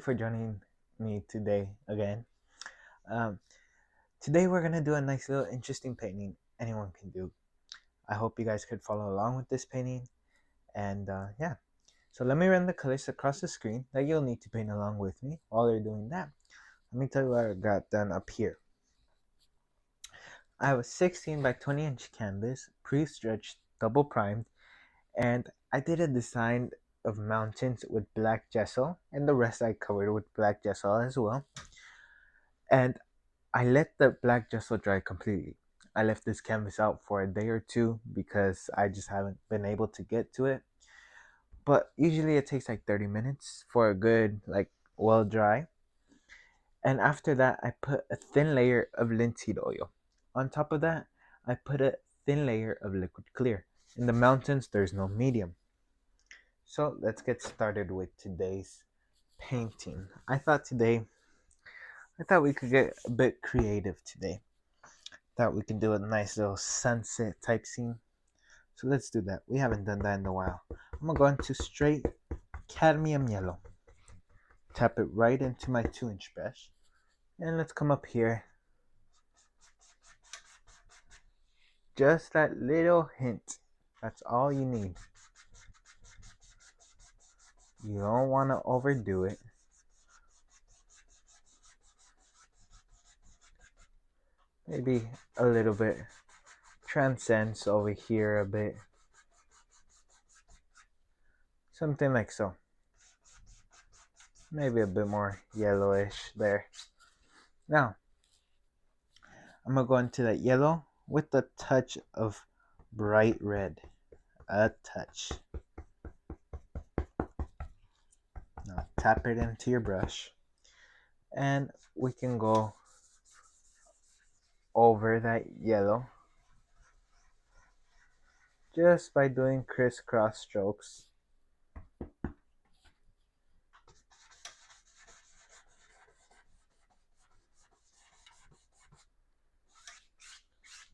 you for joining me today again. Um, Today we're gonna do a nice little interesting painting anyone can do. I hope you guys could follow along with this painting. And yeah, so let me run the colors across the screen that you'll need to paint along with me. While you're doing that, let me tell you what I got done up here. I have a 16 by 20 inch canvas, pre-stretched, double primed, and I did a design of mountains with black gesso, and the rest I covered with black gesso as well. And I let the black gesso dry completely. I left this canvas out for a day or two because I just haven't been able to get to it. But usually it takes like 30 minutes for a good, well dry. And after that, I put a thin layer of linseed oil. On top of that, I put a thin layer of liquid clear. In the mountains, there's no medium. So let's get started with today's painting. I thought we could get a bit creative today. Thought we could do a nice little sunset type scene. So let's do that. We haven't done that in a while. I'm gonna go into straight cadmium yellow. Tap it right into my 2-inch brush. And let's come up here. Just that little hint. That's all you need. You don't want to overdo it. Maybe a little bit transcends over here a bit. Something like so. Maybe a bit more yellowish there. Now, I'm going to go into that yellow with a touch of bright red. A touch. Now, tap it into your brush. And we can go over that yellow just by doing crisscross strokes.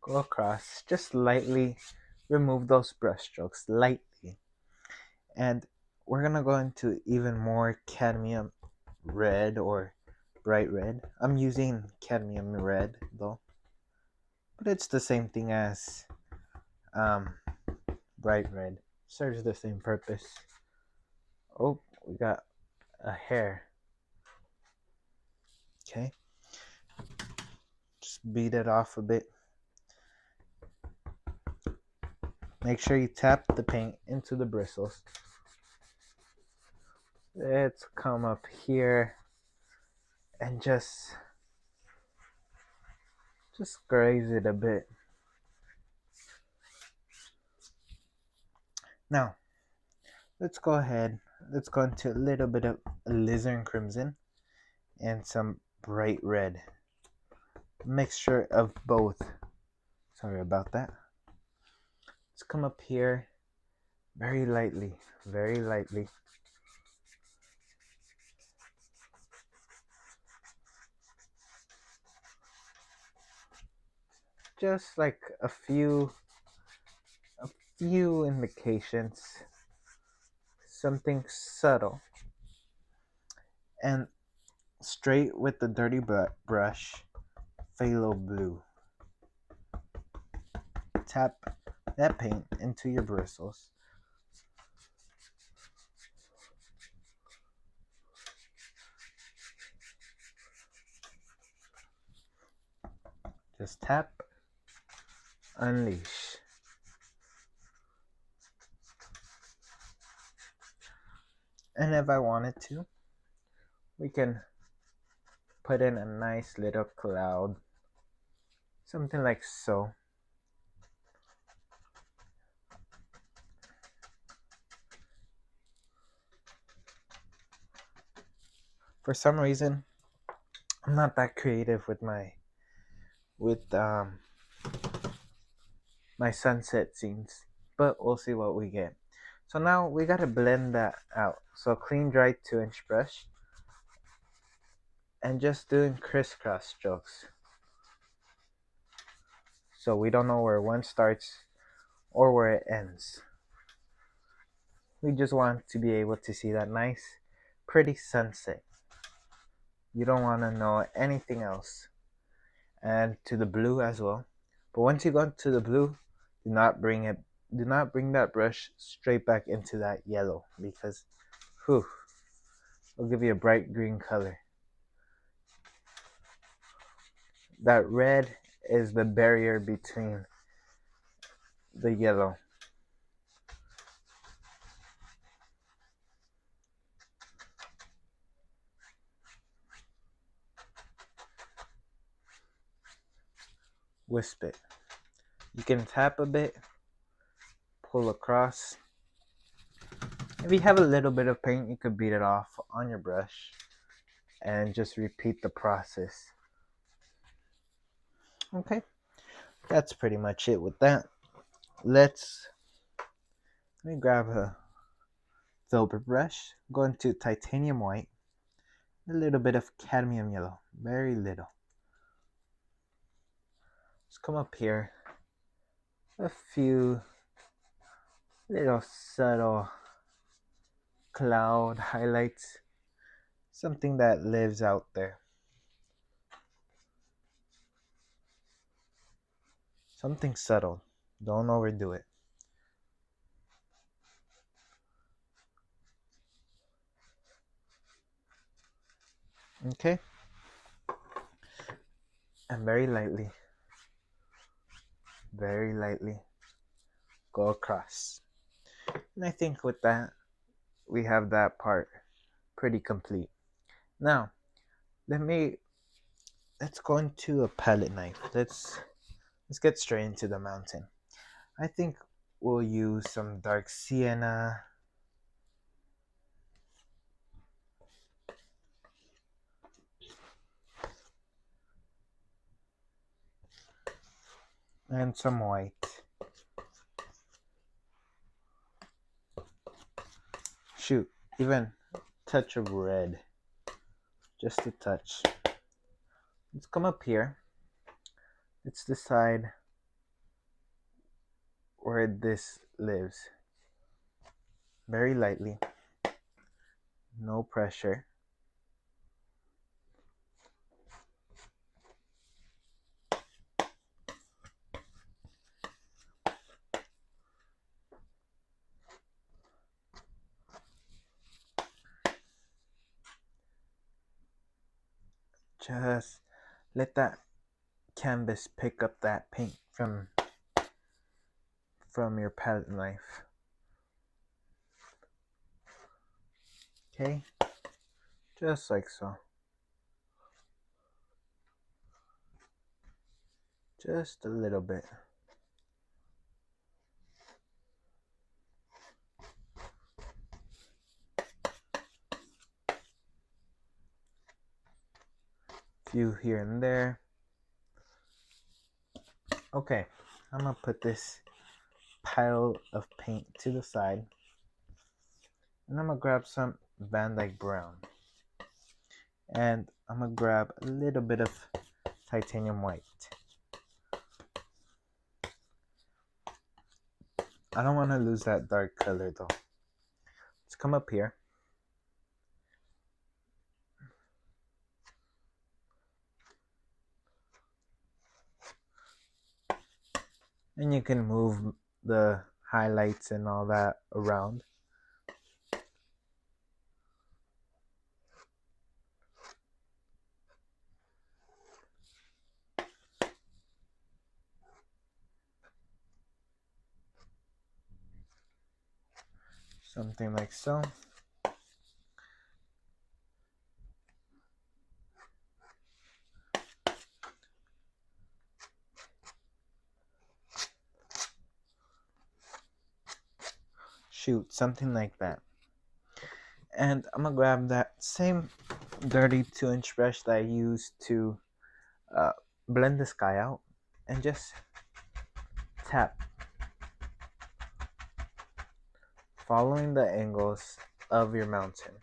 Go across, just lightly remove those brush strokes, lightly. And we're gonna go into even more cadmium red or bright red. I'm using cadmium red though, but it's the same thing as bright red. Serves the same purpose. Oh, we got a hair. Okay, just beat it off a bit. Make sure you tap the paint into the bristles. Let's come up here and just graze it a bit. Now, let's go ahead. Let's go into a little bit of alizarin crimson and some bright red. Mixture of both. Sorry about that. Let's come up here very lightly, very lightly. Just like a few indications, something subtle. And straight with the dirty brush, phthalo blue. Tap that paint into your bristles. Just tap, unleash. And if I wanted to, we can put in a nice little cloud. Something like so. For some reason, I'm not that creative with my sunset scenes, but we'll see what we get. So now we gotta blend that out. So clean dry 2-inch brush and just doing crisscross strokes. So we don't know where one starts or where it ends. We just want to be able to see that nice, pretty sunset. You don't want to know anything else. And to the blue as well. But once you go to the blue, do not bring it do not bring that brush straight back into that yellow, because whew, it'll give you a bright green color. That red is the barrier between the yellow. Wisp it. You can tap a bit, pull across. If you have a little bit of paint, you could beat it off on your brush and just repeat the process. Okay, that's pretty much it with that. Let me grab a filbert brush, go into titanium white, a little bit of cadmium yellow, very little. Just come up here, a few little subtle cloud highlights, something that lives out there. Something subtle, don't overdo it. Okay, and very lightly go across. And I think with that, we have that part pretty complete. Now, let's go into a palette knife. Let's get straight into the mountain. I think we'll use some dark sienna. And some white. Shoot, even a touch of red. Just a touch. Let's come up here. Let's decide where this lives. Very lightly. No pressure. Just let that canvas pick up that paint from your palette knife. Okay, just like so. Just a little bit. Few here and there. Okay, I'm gonna put this pile of paint to the side, and I'm gonna grab some Van Dyke brown, and I'm gonna grab a little bit of titanium white. I don't want to lose that dark color though. Let's come up here. And you can move the highlights and all that around. Something like so. Shoot, something like that. And I'm gonna grab that same dirty 2-inch brush that I used to blend the sky out, and just tap, following the angles of your mountain.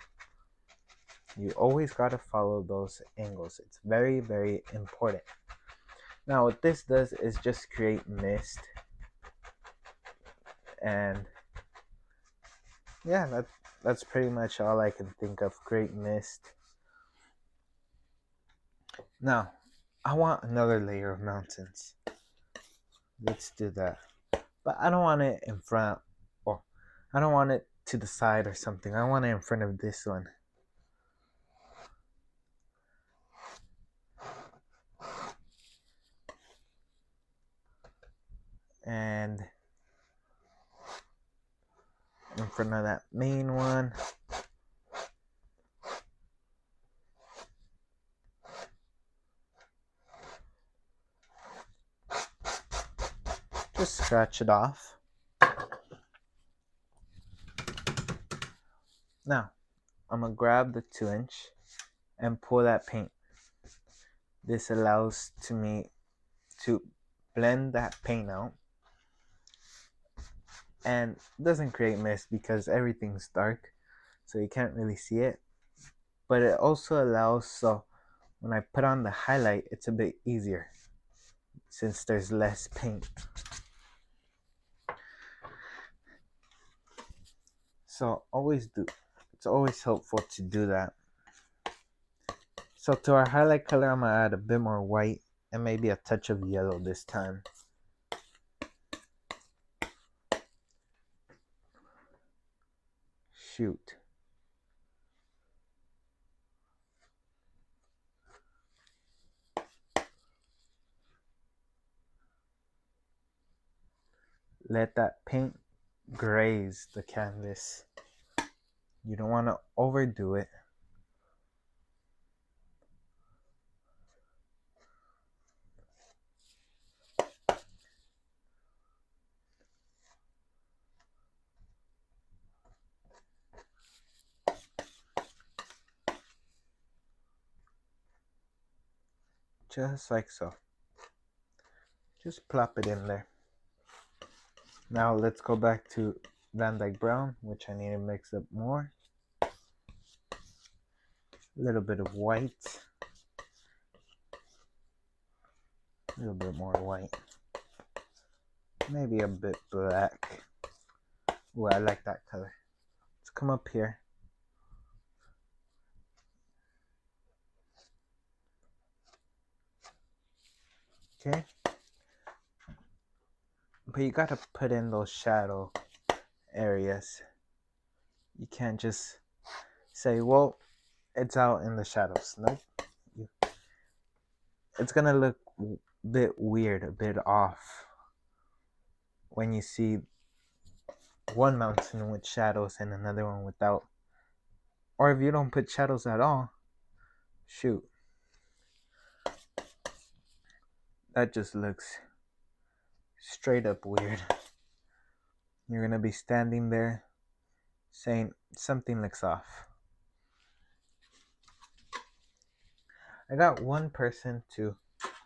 You always gotta follow those angles. It's very, very important. Now what this does is just create mist, and yeah, that's pretty much all I can think of. Create mist. Now, I want another layer of mountains. Let's do that. But I don't want it in front, or I don't want it to the side or something. I want it in front of this one. And in front of that main one. Just scratch it off. Now, I'm going to grab the 2-inch and pull that paint. This allows me to blend that paint out and doesn't create mist because everything's dark, so you can't really see it. But it also allows so when I put on the highlight, it's a bit easier since there's less paint. So it's always helpful to do that. So to our highlight color, I'm gonna add a bit more white and maybe a touch of yellow this time. Shoot. Let that paint graze the canvas. You don't want to overdo it. Just like so. Just plop it in there. Now let's go back to Van Dyke Brown, which I need to mix up more. A little bit of white. A little bit more white. Maybe a bit black. Ooh, I like that color. Let's come up here. Okay. But you gotta put in those shadow areas. You can't just say, well, it's out in the shadows. Nope. It's gonna look a bit weird, a bit off when you see one mountain with shadows and another one without. Or if you don't put shadows at all, shoot. That just looks straight up weird. You're gonna be standing there saying something looks off. I got one person to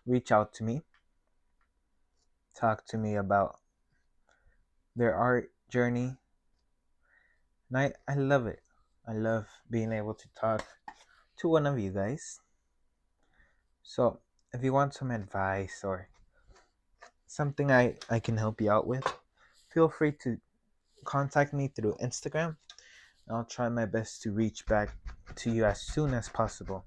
reach out to me, talk to me about their art journey, and I love it. I love being able to talk to one of you guys. So if you want some advice or something I can help you out with, feel free to contact me through Instagram. I'll try my best to reach back to you as soon as possible.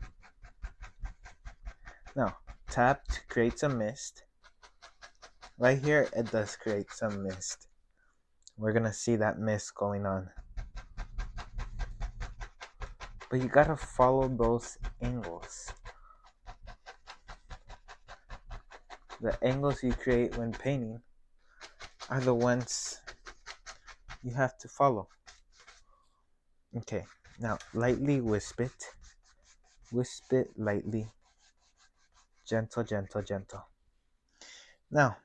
Now, tap to create some mist. Right here, it does create some mist. We're gonna see that mist going on. But you gotta follow those angles. The angles you create when painting are the ones you have to follow. Okay, now lightly wisp it. Wisp it lightly. Gentle, gentle, gentle. Now,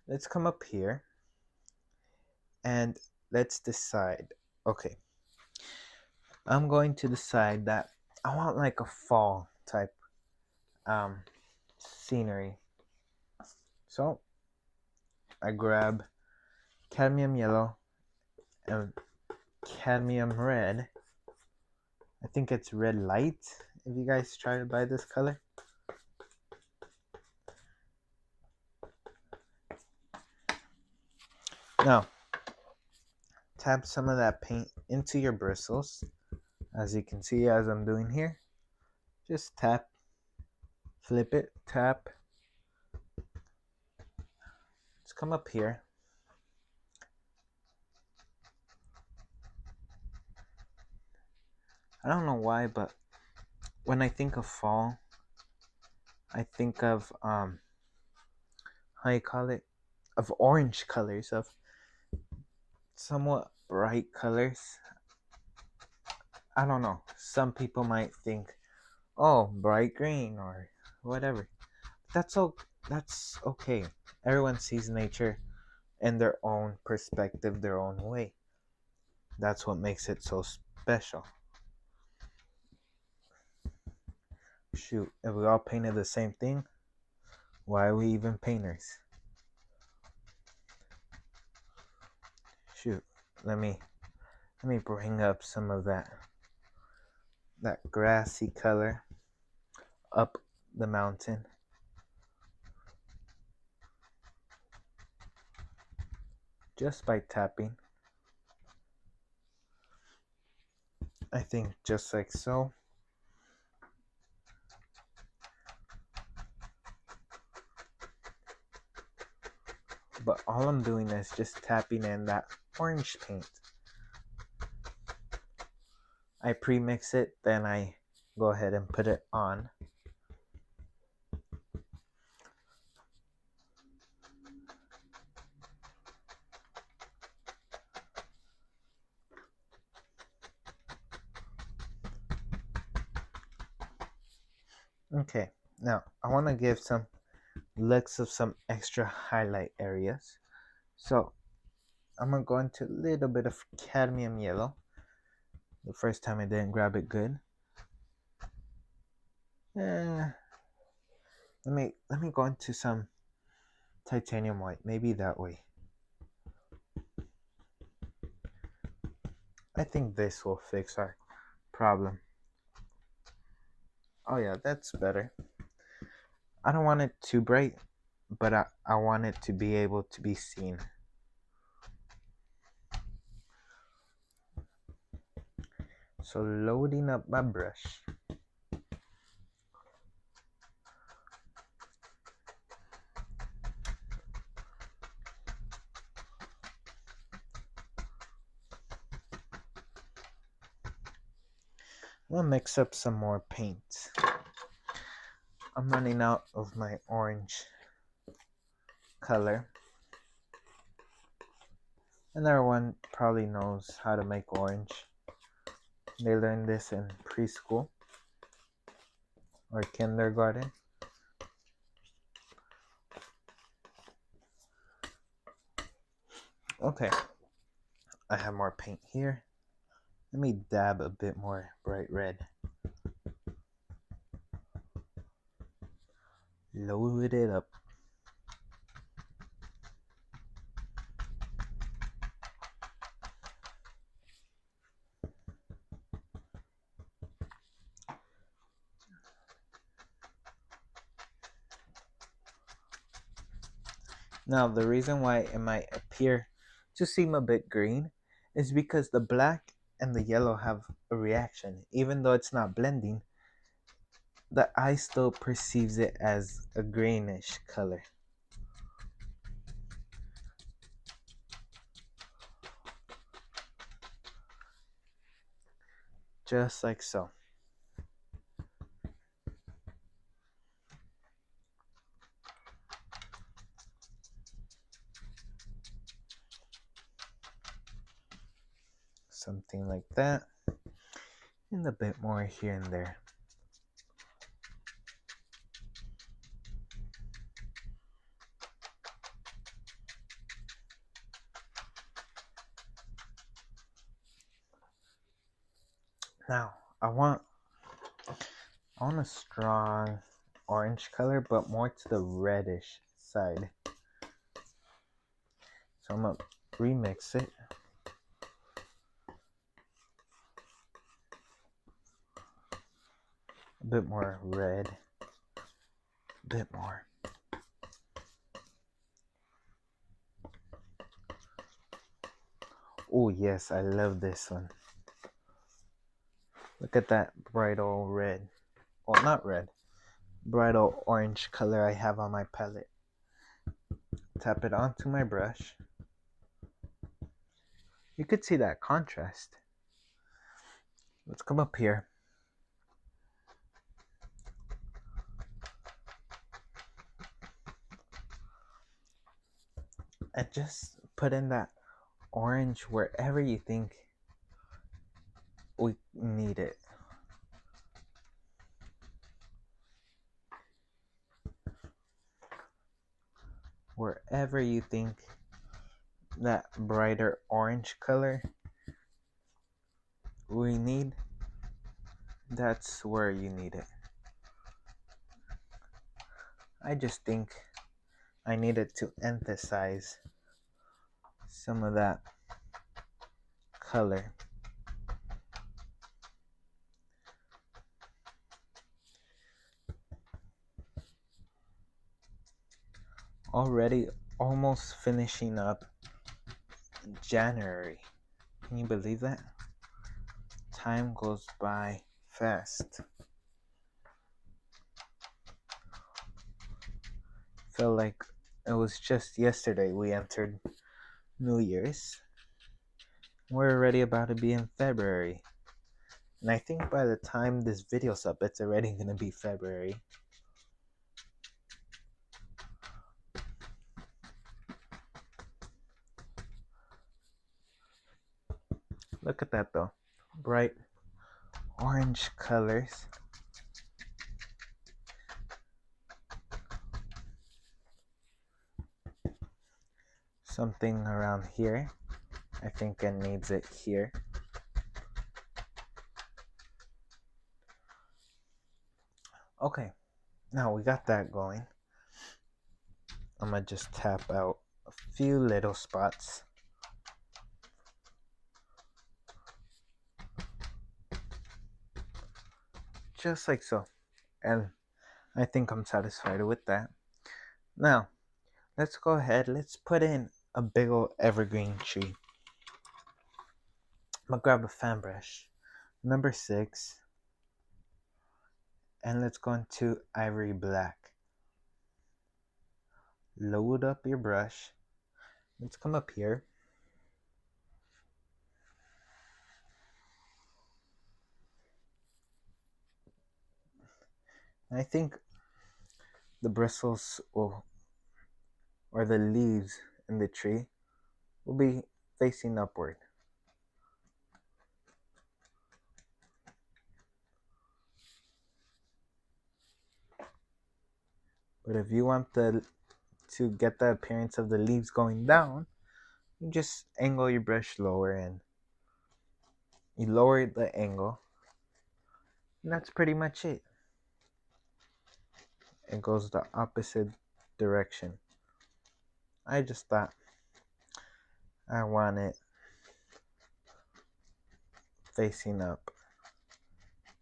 let's come up here and let's decide. Okay, I'm going to decide that I want like a fall type scenery. So I grab cadmium yellow and cadmium red. I think it's red light if you guys try to buy this color. Now, tap some of that paint into your bristles, as you can see as I'm doing here. Just tap flip it, tap. Let's come up here. I don't know why, but when I think of fall, I think of how you call it, of orange colors, of somewhat bright colors. I don't know. Some people might think, oh, bright green or whatever. That's okay. Everyone sees nature in their own perspective, their own way. That's what makes it so special. Shoot, if we all painted the same thing, why are we even painters? Shoot, let me bring up some of that grassy color up the mountain. Just by tapping. I think just like so. But all I'm doing is just tapping in that orange paint. I pre-mix it, then I go ahead and put it on. Okay, now I want to give some looks of some extra highlight areas. So I'm going to go into a little bit of cadmium yellow. The first time I didn't grab it good. Let me go into some titanium white. Maybe that way. I think this will fix our problem. Oh yeah, that's better. I don't want it too bright, but I want it to be able to be seen. So loading up my brush. I'm gonna mix up some more paint. I'm running out of my orange color. And everyone probably knows how to make orange. They learned this in preschool or kindergarten. Okay, I have more paint here. Let me dab a bit more bright red. Load it up. Now, the reason why it might appear to seem a bit green is because the black and the yellow have a reaction. Even though it's not blending, the eye still perceives it as a greenish color. Just like so. Something like that. And a bit more here and there. Now, I want a strong orange color, but more to the reddish side. So I'm going to remix it. A bit more red. A bit more. Oh yes, I love this one. Look at that bright old red. Well, not red, bridal orange color I have on my palette. Tap it onto my brush. You could see that contrast. Let's come up here. And just put in that orange wherever you think we need it. Wherever you think that brighter orange color we need, that's where you need it. I just think I needed to emphasize some of that color. Already almost finishing up January. Can you believe that? Time goes by fast. Felt like it was just yesterday we entered New Year's. We're already about to be in February. And I think by the time this video's up, it's already gonna be February. Look at that though. Bright orange colors. Something around here. I think it needs it here. Okay, now we got that going. I'm gonna just tap out a few little spots. Just like so. And I think I'm satisfied with that. Now, let's go ahead. Let's put in a big old evergreen tree. I'm gonna grab a fan brush, number 6, and let's go into ivory black. Load up your brush. Let's come up here. I think the bristles will, or the leaves in the tree will be facing upward. But if you want to get the appearance of the leaves going down, you just angle your brush lower and you lower the angle. And that's pretty much it. It goes the opposite direction. I just thought I want it facing up.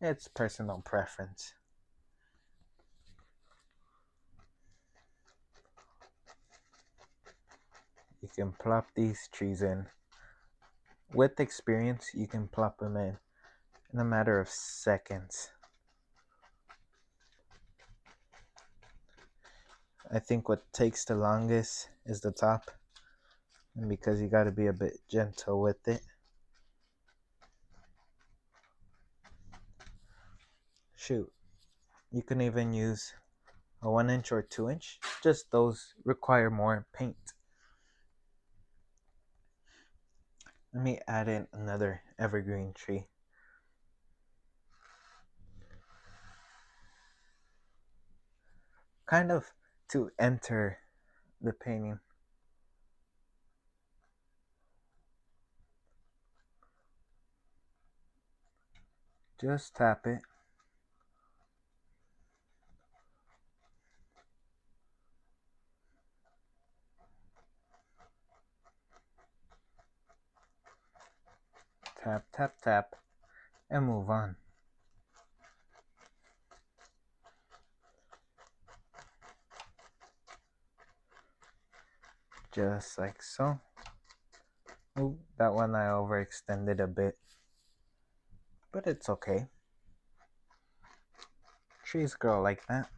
It's personal preference. You can plop these trees in. With experience, you can plop them in a matter of seconds. I think what takes the longest is the top, and because you got to be a bit gentle with it. Shoot, you can even use a 1-inch or 2-inch, just those require more paint. Let me add in another evergreen tree. Kind of to enter the painting. Just tap it. Tap, tap, tap, and move on. Just like so. Ooh, that one I overextended a bit, but it's okay. Trees grow like that.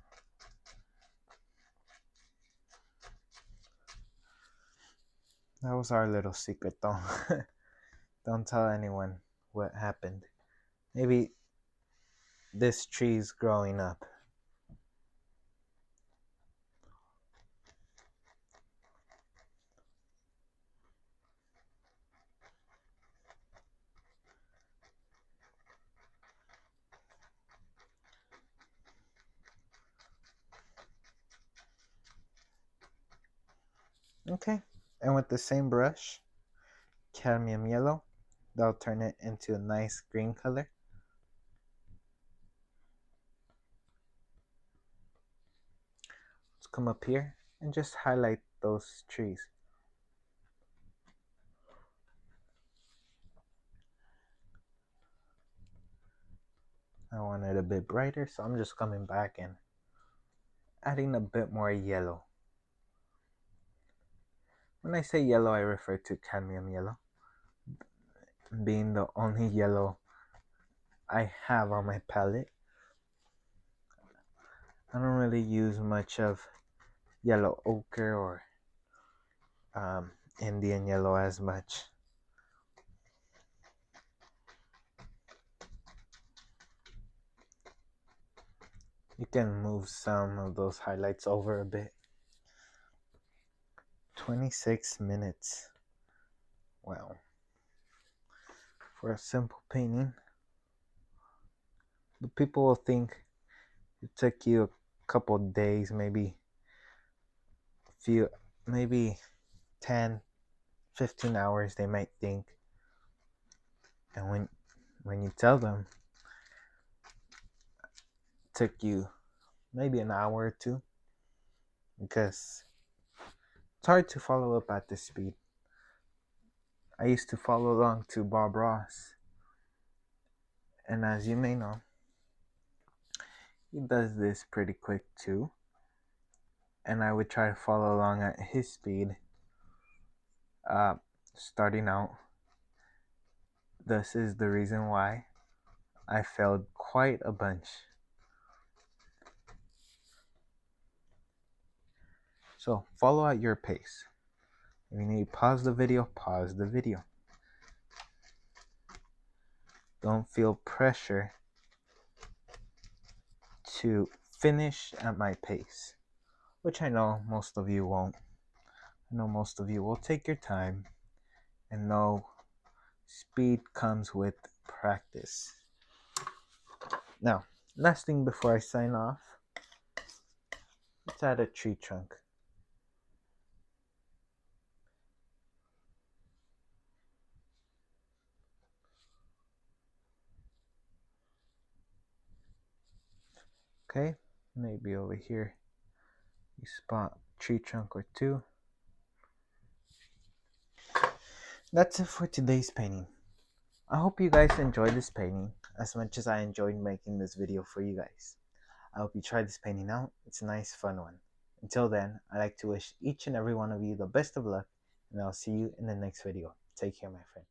That was our little secret though. Don't tell anyone what happened. Maybe this tree's growing up. Okay. And with the same brush, cadmium yellow, that'll turn it into a nice green color. Let's come up here and just highlight those trees. I want it a bit brighter, so I'm just coming back and adding a bit more yellow. When I say yellow, I refer to cadmium yellow, being the only yellow I have on my palette. I don't really use much of yellow ochre or Indian yellow as much. You can move some of those highlights over a bit. 26 minutes. Wow. For a simple painting. But people will think it took you a couple days, maybe maybe 10, 15 hours, they might think. And when you tell them it took you maybe an hour or two, because it's hard to follow up at this speed. I used to follow along to Bob Ross, and as you may know, he does this pretty quick too, and I would try to follow along at his speed, starting out. This is the reason why I failed quite a bunch. So follow at your pace. If you need to pause the video, pause the video. Don't feel pressure to finish at my pace, which I know most of you won't. I know most of you will take your time and know speed comes with practice. Now, last thing before I sign off, let's add a tree trunk. Okay, maybe over here you spot tree trunk or two. That's it for today's painting. I hope you guys enjoyed this painting as much as I enjoyed making this video for you guys. I hope you try this painting out. It's a nice, fun one. Until then, I'd like to wish each and every one of you the best of luck, and I'll see you in the next video. Take care, my friend.